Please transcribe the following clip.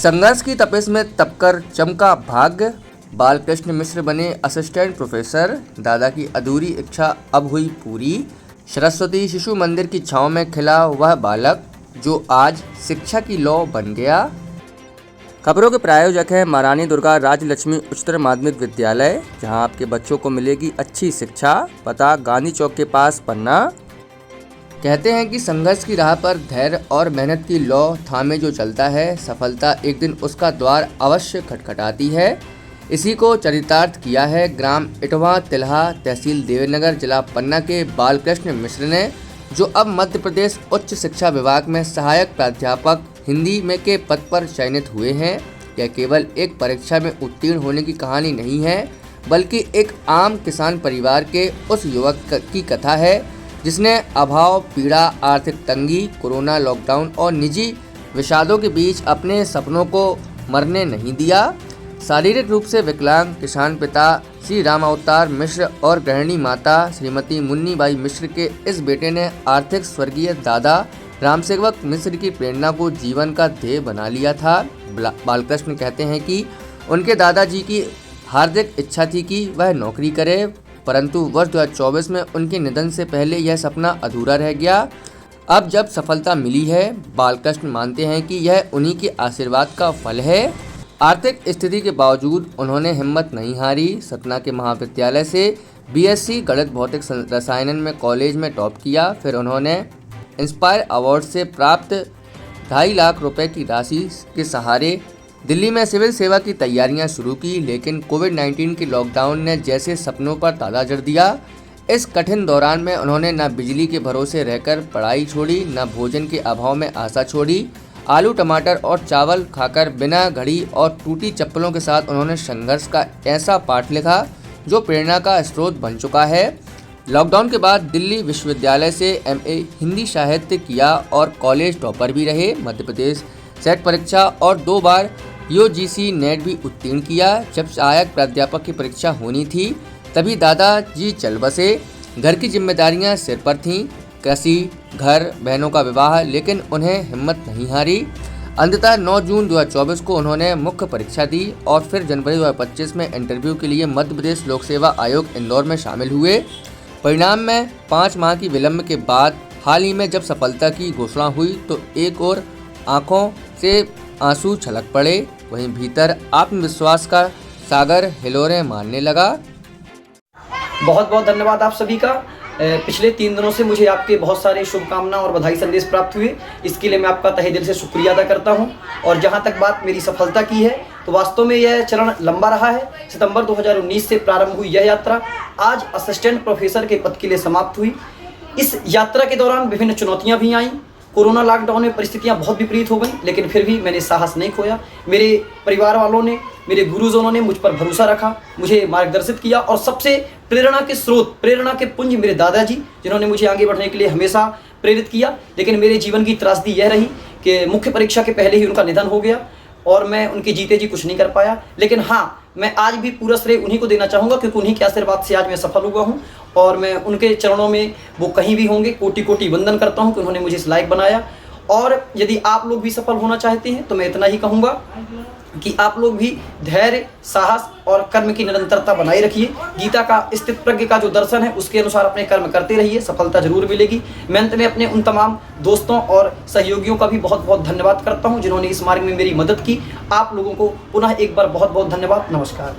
संघर्ष की तपिश में तपकर चमका भाग्य, बालकृष्ण मिश्र बने असिस्टेंट प्रोफेसर। दादा की अधूरी इच्छा अब हुई पूरी। सरस्वती शिशु मंदिर की छांव में खिला वह बालक जो आज शिक्षा की लौ बन गया। खबरों के प्रायोजक हैं महारानी दुर्गा राजलक्ष्मी उच्चतर माध्यमिक विद्यालय, जहां आपके बच्चों को मिलेगी अच्छी शिक्षा। पता गांधी चौक के पास पन्ना। कहते हैं कि संघर्ष की राह पर धैर्य और मेहनत की लौ थामे जो चलता है, सफलता एक दिन उसका द्वार अवश्य खटखटाती है। इसी को चरितार्थ किया है ग्राम इटवा तिल्हा, तहसील देवनगर, जिला पन्ना के बालकृष्ण मिश्र ने, जो अब मध्य प्रदेश उच्च शिक्षा विभाग में सहायक प्राध्यापक हिंदी में के पद पर चयनित हुए हैं। यह केवल एक परीक्षा में उत्तीर्ण होने की कहानी नहीं है, बल्कि एक आम किसान परिवार के उस युवक की कथा है जिसने अभाव, पीड़ा, आर्थिक तंगी, कोरोना लॉकडाउन और निजी विषादों के बीच अपने सपनों को मरने नहीं दिया। शारीरिक रूप से विकलांग किसान पिता श्री राम अवतार मिश्र और गृहिणी माता श्रीमती मुन्नी बाई मिश्र के इस बेटे ने आर्थिक स्वर्गीय दादा रामसेवक मिश्र की प्रेरणा को जीवन का ध्येय बना लिया था। बालकृष्ण कहते हैं कि उनके दादाजी की हार्दिक इच्छा थी कि वह नौकरी करे, परंतु वर्ष 2024 में उनके निधन से पहले यह सपना अधूरा रह गया। अब जब सफलता मिली है, बालकृष्ण मानते हैं कि यह उन्हीं के आशीर्वाद का फल है। आर्थिक स्थिति के बावजूद उन्होंने हिम्मत नहीं हारी। सतना के महाविद्यालय से बीएससी गणित भौतिक रसायन में कॉलेज में टॉप किया। फिर उन्होंने इंस्पायर अवार्ड से प्राप्त 2.5 लाख रुपए की राशि के सहारे दिल्ली में सिविल सेवा की तैयारियां शुरू की, लेकिन कोविड-19 के लॉकडाउन ने जैसे सपनों पर ताला जड़ दिया। इस कठिन दौरान में उन्होंने न बिजली के भरोसे रहकर पढ़ाई छोड़ी, न भोजन के अभाव में आशा छोड़ी। आलू, टमाटर और चावल खाकर बिना घड़ी और टूटी चप्पलों के साथ उन्होंने संघर्ष का ऐसा पाठ लिखा जो प्रेरणा का स्रोत बन चुका है। लॉकडाउन के बाद दिल्ली विश्वविद्यालय से एमए हिंदी साहित्य किया और कॉलेज टॉपर भी रहे। मध्य प्रदेश सेट परीक्षा और 2 बार यूजीसी नेट भी उत्तीर्ण किया। जब सहायक प्राध्यापक की परीक्षा होनी थी, तभी दादाजी चल बसे। घर की जिम्मेदारियां सिर पर थीं, कृषि, घर, बहनों का विवाह, लेकिन उन्हें हिम्मत नहीं हारी। अंततः 9 जून 2024 को उन्होंने मुख्य परीक्षा दी और फिर जनवरी 2025 में इंटरव्यू के लिए मध्य प्रदेश लोक सेवा आयोग इंदौर में शामिल हुए। परिणाम में 5 माह की विलंब के बाद हाल ही में जब सफलता की घोषणा हुई तो एक और आंखों से आंसू छलक पड़े, वहीं भीतर आत्मविश्वास का सागर हिलोरें मारने लगा। बहुत बहुत धन्यवाद आप सभी का। पिछले 3 दिनों से मुझे आपके बहुत सारे शुभकामना और बधाई संदेश प्राप्त हुए। इसके लिए मैं आपका तहे दिल से शुक्रिया अदा करता हूं। और जहां तक बात मेरी सफलता की है, तो वास्तव में यह चरण लंबा रहा है। सितंबर 2019 से प्रारंभ हुई यह यात्रा आज असिस्टेंट प्रोफेसर के पद के लिए समाप्त हुई। इस यात्रा के दौरान विभिन्न चुनौतियाँ भी आईं। कोरोना लॉकडाउन में परिस्थितियां बहुत विपरीत हो गई, लेकिन फिर भी मैंने साहस नहीं खोया। मेरे परिवार वालों ने, मेरे गुरुजनों ने मुझ पर भरोसा रखा, मुझे मार्गदर्शित किया और सबसे प्रेरणा के स्रोत, प्रेरणा के पुंज मेरे दादाजी, जिन्होंने मुझे आगे बढ़ने के लिए हमेशा प्रेरित किया। लेकिन मेरे जीवन की त्रासदी यह रही कि मुख्य परीक्षा के पहले ही उनका निधन हो गया और मैं उनके जीते जी कुछ नहीं कर पाया। लेकिन हाँ, मैं आज भी पूरा श्रेय उन्हीं को देना चाहूँगा, क्योंकि उन्हीं के आशीर्वाद से आज मैं सफल हुआ हूँ और मैं उनके चरणों में, वो कहीं भी होंगे, कोटि कोटि वंदन करता हूँ कि उन्होंने मुझे इस लायक बनाया। और यदि आप लोग भी सफल होना चाहते हैं तो मैं इतना ही कहूँगा कि आप लोग भी धैर्य, साहस और कर्म की निरंतरता बनाए रखिए। गीता का स्थित प्रज्ञ का जो दर्शन है, उसके अनुसार अपने कर्म करते रहिए, सफलता जरूर मिलेगी। मैं अंत में अपने उन तमाम दोस्तों और सहयोगियों का भी बहुत बहुत धन्यवाद करता हूं जिन्होंने इस मार्ग में मेरी मदद की। आप लोगों को पुनः एक बार बहुत बहुत धन्यवाद। नमस्कार।